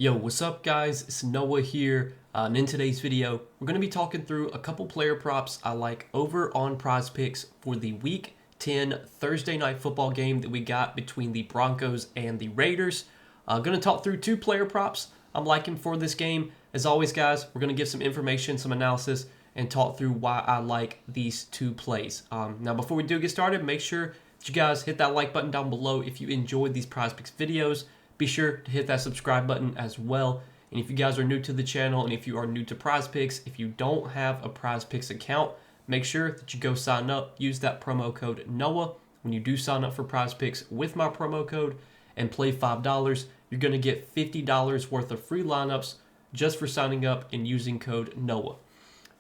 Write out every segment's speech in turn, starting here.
Yo, what's up guys? It's Noah here, and in today's video, we're going to be talking through a couple player props I like over on Prizepicks for the Week 10 Thursday Night Football game that we got between the Broncos and the Raiders. I'm going to talk through two player props I'm liking for this game. As always guys, we're going to give some information, some analysis, and talk through why I like these two plays. Now before we do get started, make sure that you guys hit that like button down below if you enjoyed these Prizepicks videos. Be sure to hit that subscribe button as well. And if you guys are new to the channel and if you are new to Prizepicks, if you don't have a Prizepicks account, make sure that you go sign up. Use that promo code NOAH when you do sign up for Prizepicks with my promo code and play $5. You're going to get $50 worth of free lineups just for signing up and using code NOAH.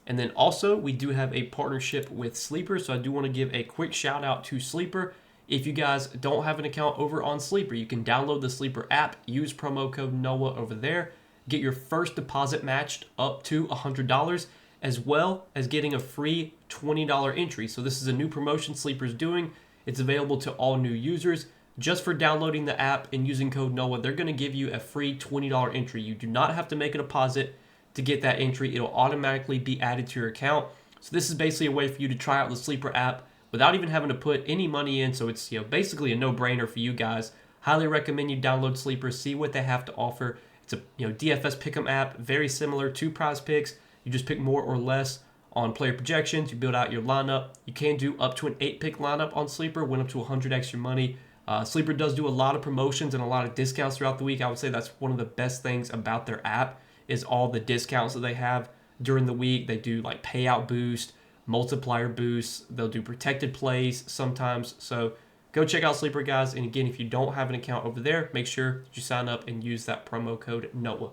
And then also, we do have a partnership with Sleeper, so I do want to give a quick shout out to Sleeper. If you guys don't have an account over on Sleeper, you can download the Sleeper app, use promo code NOAH over there, get your first deposit matched up to $100, as well as getting a free $20 entry. So this is a new promotion Sleeper's doing. It's available to all new users. Just for downloading the app and using code NOAH, they're going to give you a free $20 entry. You do not have to make a deposit to get that entry. It'll automatically be added to your account. So this is basically a way for you to try out the Sleeper app without even having to put any money in. So it's basically a no-brainer for you guys. Highly recommend you download Sleeper, see what they have to offer. It's a DFS pick'em app, very similar to Prizepicks. You just pick more or less on player projections. You build out your lineup. You can do up to an 8-pick lineup on Sleeper, win up to 100 extra money. Sleeper does do a lot of promotions and a lot of discounts throughout the week. I would say that's one of the best things about their app is all the discounts that they have during the week. They do like payout boost, multiplier boosts. They'll do protected plays sometimes. So go check out Sleeper, guys. And again, if you don't have an account over there, make sure that you sign up and use that promo code NOAH.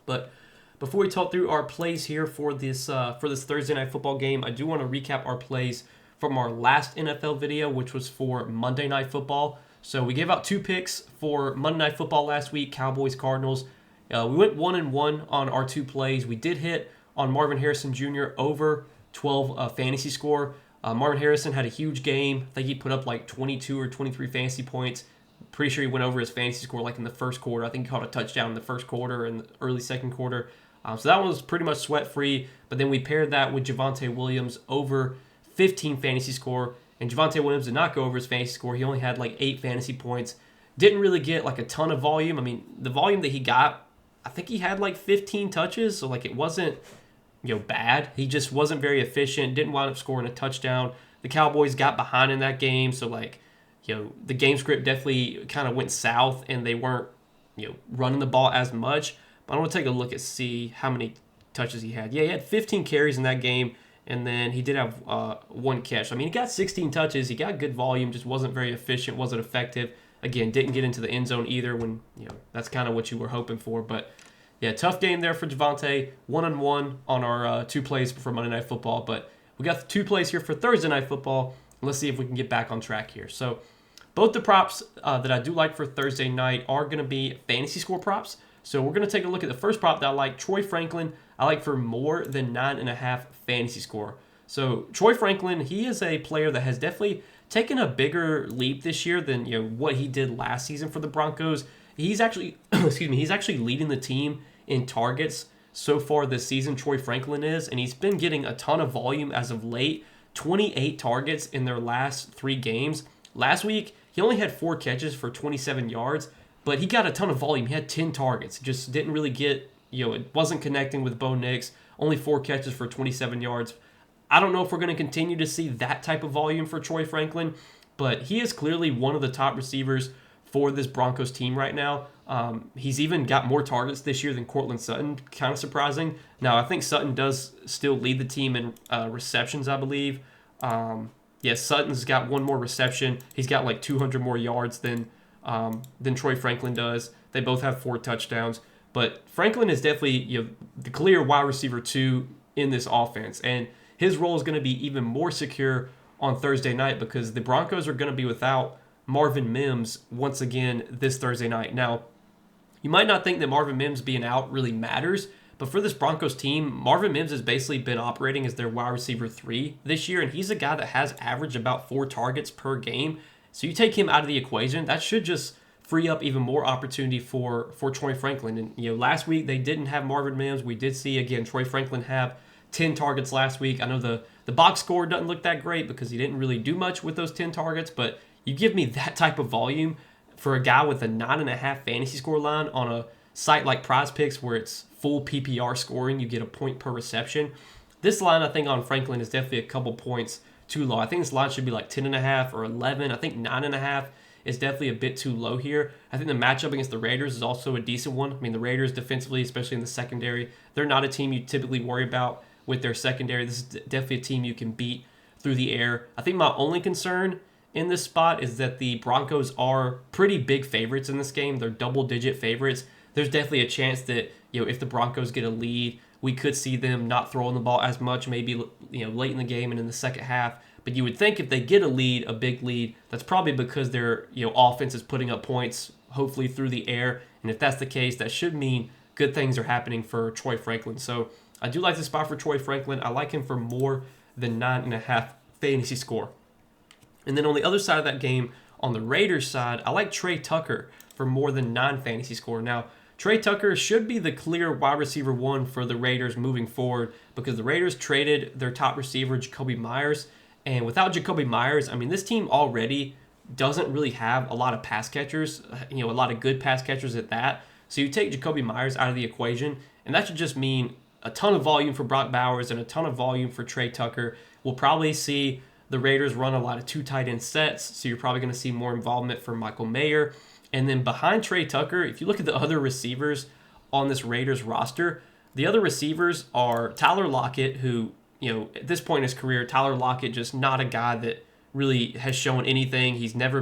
But before we talk through our plays here for this Thursday Night Football game, I do want to recap our plays from our last NFL video, which was for Monday Night Football. So we gave out 2 picks for Monday Night Football last week, Cowboys, Cardinals. We went 1-1 on our 2 plays. We did hit on Marvin Harrison Jr. over 12 fantasy score. Marvin Harrison had a huge game. I think he put up like 22 or 23 fantasy points. Pretty sure he went over his fantasy score like in the first quarter. I think he caught a touchdown in the first quarter and the early second quarter. So that one was pretty much sweat-free. But then we paired that with Javonte Williams over 15 fantasy score. And Javonte Williams did not go over his fantasy score. He only had like 8 fantasy points. Didn't really get like a ton of volume. I mean, the volume that he got, I think he had like 15 touches. So like it wasn't bad. He just wasn't very efficient. Didn't wind up scoring a touchdown. The Cowboys got behind in that game, so the game script definitely kind of went south, and they weren't running the ball as much. But I want to take a look and see how many touches he had. Yeah, he had 15 carries in that game, and then he did have 1 catch. I mean, he got 16 touches. He got good volume, just wasn't very efficient, wasn't effective. Again, didn't get into the end zone either when that's kind of what you were hoping for, but. Yeah, tough game there for Javonte. 1-1 on our 2 plays for Monday Night Football. But we got the 2 plays here for Thursday Night Football. Let's see if we can get back on track here. So both the props that I do like for Thursday night are going to be fantasy score props. So we're going to take a look at the first prop that I like, Troy Franklin. I like for more than 9.5 fantasy score. So Troy Franklin, he is a player that has definitely taken a bigger leap this year than what he did last season for the Broncos. He's actually, he's actually leading the team in targets so far this season, Troy Franklin is, and he's been getting a ton of volume as of late. 28 targets in their last 3 games. Last week, he only had 4 catches for 27 yards, but he got a ton of volume. He had 10 targets. Just didn't really get, it wasn't connecting with Bo Nix. Only 4 catches for 27 yards. I don't know if we're going to continue to see that type of volume for Troy Franklin, but he is clearly one of the top receivers for this Broncos team right now. He's even got more targets this year than Courtland Sutton, kind of surprising. Now, I think Sutton does still lead the team in receptions, I believe. Sutton's got 1 more reception. He's got like 200 more yards than Troy Franklin does. They both have 4 touchdowns. But Franklin is definitely the clear wide receiver 2 in this offense. And his role is going to be even more secure on Thursday night because the Broncos are going to be without Marvin Mims once again this Thursday night. Now, you might not think that Marvin Mims being out really matters, but for this Broncos team, Marvin Mims has basically been operating as their wide receiver 3 this year, and he's a guy that has averaged about 4 targets per game. So you take him out of the equation, that should just free up even more opportunity for Troy Franklin. And last week they didn't have Marvin Mims. We did see again Troy Franklin have 10 targets last week. I know the box score doesn't look that great because he didn't really do much with those 10 targets, but you give me that type of volume for a guy with a 9.5 fantasy score line on a site like Prizepicks where it's full PPR scoring, you get a point per reception. This line, I think, on Franklin is definitely a couple points too low. I think this line should be like 10.5 or 11. I think 9.5 is definitely a bit too low here. I think the matchup against the Raiders is also a decent one. I mean, the Raiders defensively, especially in the secondary, they're not a team you typically worry about with their secondary. This is definitely a team you can beat through the air. I think my only concern in this spot is that the Broncos are pretty big favorites in this game. They're double-digit favorites. There's definitely a chance that if the Broncos get a lead, we could see them not throwing the ball as much, maybe late in the game and in the second half. But you would think if they get a lead, a big lead, that's probably because their offense is putting up points, hopefully through the air. And if that's the case, that should mean good things are happening for Troy Franklin. So I do like the spot for Troy Franklin. I like him for more than 9.5 fantasy score. And then on the other side of that game, on the Raiders side, I like Trey Tucker for more than 9 fantasy score. Now, Trey Tucker should be the clear wide receiver 1 for the Raiders moving forward because the Raiders traded their top receiver, Jacoby Myers. And without Jacoby Myers, I mean, this team already doesn't really have a lot of pass catchers, a lot of good pass catchers at that. So you take Jacoby Myers out of the equation, and that should just mean a ton of volume for Brock Bowers and a ton of volume for Trey Tucker. We'll probably see the Raiders run a lot of 2 tight end sets, so you're probably going to see more involvement from Michael Mayer. And then behind Trey Tucker, if you look at the other receivers on this Raiders roster, the other receivers are Tyler Lockett, who, at this point in his career, Tyler Lockett just not a guy that really has shown anything. He's not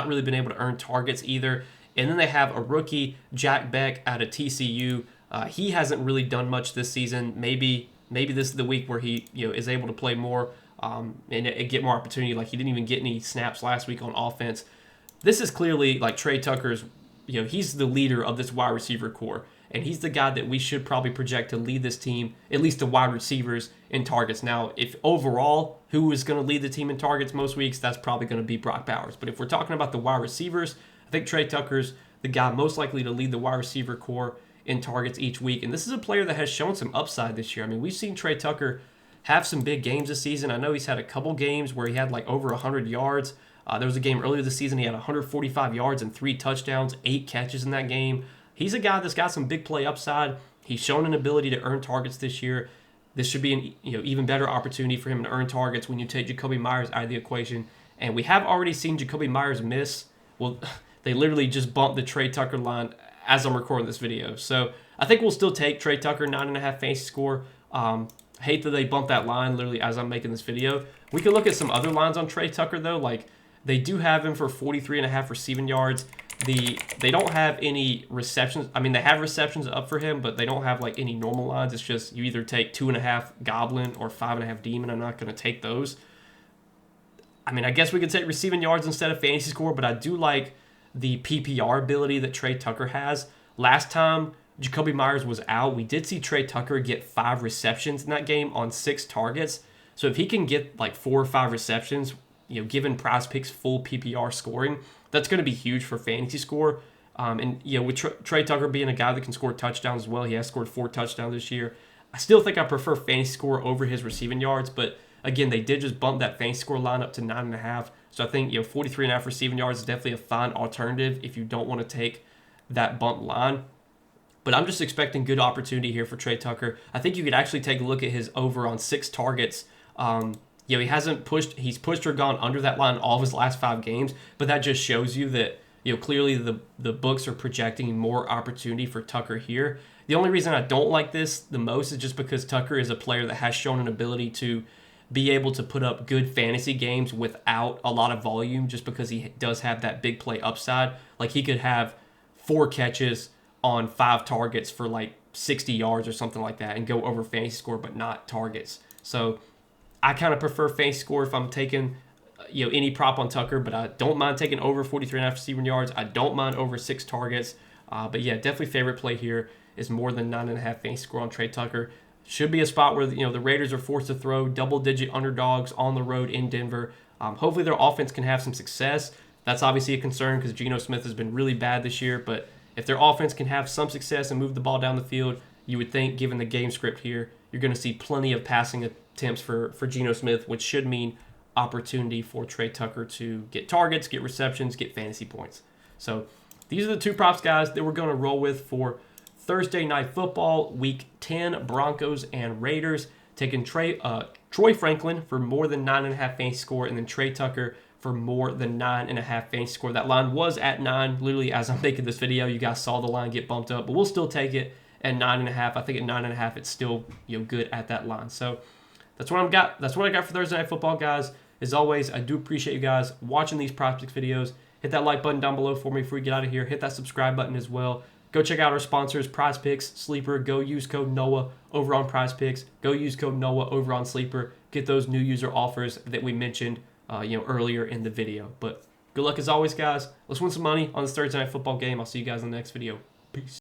really been able to earn targets either. And then they have a rookie, Jack Beck, out of TCU. He hasn't really done much this season. Maybe this is the week where he is able to play more and get more opportunity. Like he didn't even get any snaps last week on offense. This is clearly like Trey Tucker's, he's the leader of this wide receiver core. And he's the guy that we should probably project to lead this team, at least the wide receivers, in targets. Now, if overall, who is going to lead the team in targets most weeks, that's probably going to be Brock Bowers. But if we're talking about the wide receivers, I think Trey Tucker's the guy most likely to lead the wide receiver core in targets each week. And this is a player that has shown some upside this year. I mean, we've seen Trey Tucker have some big games this season. I know he's had a couple games where he had like over 100 yards. There was a game earlier this season he had 145 yards and 3 touchdowns, 8 catches in that game. He's a guy that's got some big play upside. He's shown an ability to earn targets this year. This should be an even better opportunity for him to earn targets when you take Jacoby Myers out of the equation. And we have already seen Jacoby Myers miss. Well, they literally just bumped the Trey Tucker line as I'm recording this video. So I think we'll still take Trey Tucker, 9.5 fantasy score. Hate that they bumped that line literally as I'm making this video. We could look at some other lines on Trey Tucker, though. Like, they do have him for 43.5 receiving yards. They don't have any receptions. I mean, they have receptions up for him, but they don't have like any normal lines. It's just you either take 2.5 Goblin or 5.5 Demon. I'm not going to take those. I mean, I guess we could take receiving yards instead of fantasy score, but I do like the PPR ability that Trey Tucker has. Last time Jacoby Myers was out, we did see Trey Tucker get 5 receptions in that game on 6 targets. So if he can get like 4 or 5 receptions, given Prizepicks full PPR scoring, that's going to be huge for fantasy score. And with Trey Tucker being a guy that can score touchdowns as well, he has scored 4 touchdowns this year. I still think I prefer fantasy score over his receiving yards, but again, they did just bump that fantasy score line up to 9.5. So I think 43.5 receiving yards is definitely a fine alternative if you don't want to take that bump line. But I'm just expecting good opportunity here for Trey Tucker. I think you could actually take a look at his over on 6 targets. He's pushed or gone under that line all of his last 5 games, but that just shows you that clearly the books are projecting more opportunity for Tucker here. The only reason I don't like this the most is just because Tucker is a player that has shown an ability to be able to put up good fantasy games without a lot of volume, just because he does have that big play upside. Like he could have 4 catches on 5 targets for like 60 yards or something like that and go over fantasy score, but not targets. So I kind of prefer fantasy score if I'm taking any prop on Tucker, but I don't mind taking over 43.5 receiving yards. I don't mind over 6 targets. But yeah, definitely favorite play here is more than 9.5 fantasy score on Trey Tucker. Should be a spot where the Raiders are forced to throw double-digit underdogs on the road in Denver. Hopefully their offense can have some success. That's obviously a concern because Geno Smith has been really bad this year. But if their offense can have some success and move the ball down the field, you would think, given the game script here, you're going to see plenty of passing attempts for Geno Smith, which should mean opportunity for Trey Tucker to get targets, get receptions, get fantasy points. So these are the two props, guys, that we're going to roll with for Thursday Night Football, Week 10, Broncos and Raiders. Taking Troy Franklin for more than 9.5 fantasy score, and then Trey Tucker for more than 9.5 fantasy score. That line was at 9, literally as I'm making this video. You guys saw the line get bumped up, but we'll still take it at 9.5. I think at 9.5, it's still good at that line. So that's what I've got. That's what I got for Thursday Night Football, guys. As always, I do appreciate you guys watching these Prizepicks videos. Hit that like button down below for me before we get out of here. Hit that subscribe button as well. Go check out our sponsors, Prizepicks, Sleeper. Go use code Noah over on Prizepicks. Go use code Noah over on Sleeper. Get those new user offers that we mentioned earlier in the video. But good luck as always, guys. Let's win some money on this Thursday Night Football game. I'll see you guys in the next video. Peace.